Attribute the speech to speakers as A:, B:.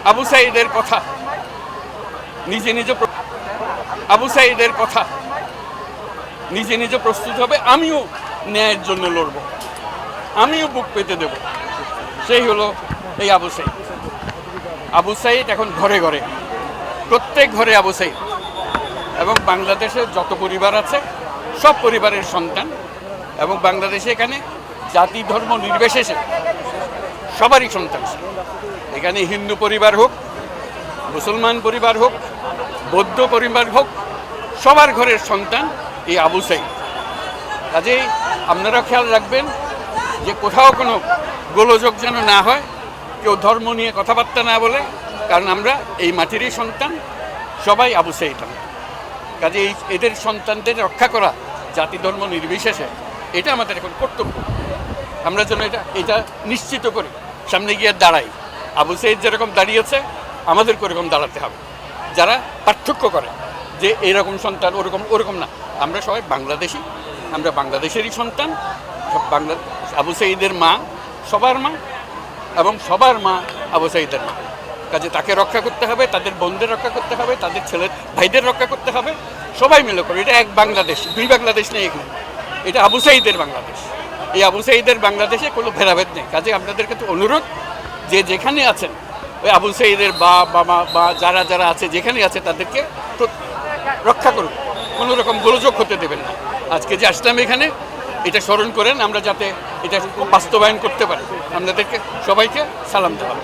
A: আবু সাঈদের কথা আবু সাঈদের কথা নিজে নিজে প্রস্তুত হবে, আমিও ন্যায়ের জন্য লড়ব, আমিও বুক পেতে দেব। সেই হলো এই আবু সাঈদ। আবু সাঈদ এখন ঘরে ঘরে, প্রত্যেক ঘরে আবু সাঈদ। এবং বাংলাদেশে যত পরিবার আছে সব পরিবারের সন্তান, এবং বাংলাদেশে এখানে জাতি ধর্ম নির্বিশেষে সবারই সন্তান। এখানে হিন্দু পরিবার হোক, মুসলমান পরিবার হোক, বৌদ্ধ পরিবার হোক, সবার ঘরের সন্তান এই আবু সাঈদ। কাজেই আপনারা খেয়াল রাখবেন যে কোথাও কোনো গোলযোগ যেন না হয়, কেউ ধর্ম নিয়ে কথাবার্তা না বলে, কারণ আমরা এই মাটিরই সন্তান, সবাই আবু সাঈদ। কাজে এদের সন্তানদের রক্ষা করা জাতি ধর্ম নির্বিশেষে এটা আমাদের এখন কর্তব্য। আমরা যেন এটা নিশ্চিত করি, সামনে গিয়ে দাঁড়াই। আবু সাঈদ যেরকম দাঁড়িয়েছে আমাদেরকে ওরকম দাঁড়াতে হবে। যারা পার্থক্য করে যে এরকম সন্তান ওরকম না, আমরা সবাই বাংলাদেশি, আমরা বাংলাদেশেরই সন্তান। আবু সাঈদের মা সবার মা, এবং সবার মা আবু সাঈদের মা। কাজে তাকে রক্ষা করতে হবে, তাদের বোনদের রক্ষা করতে হবে, তাদের ছেলের ভাইদের রক্ষা করতে হবে, সবাই মিলে করে। এটা এক বাংলাদেশ, দুই বাংলাদেশ নেই এখানে, এটা আবু সাঈদের বাংলাদেশ। এই আবু সাঈদের বাংলাদেশে কোনো ভেদাভেদ নেই। কাজে আপনাদের কাছে অনুরোধ, যে যেখানে আছেন ওই আবু সাঈদের বা যারা যারা আছে যেখানে আছে তাদেরকে রক্ষা করুন, কোনো রকম গোলযোগ হতে দেবেন না। আজকে যে আসলাম এখানে, এটা স্মরণ করেন, আমরা যাতে এটা বাস্তবায়ন করতে পারি। আপনাদেরকে সবাইকে সালাম দেওয়া।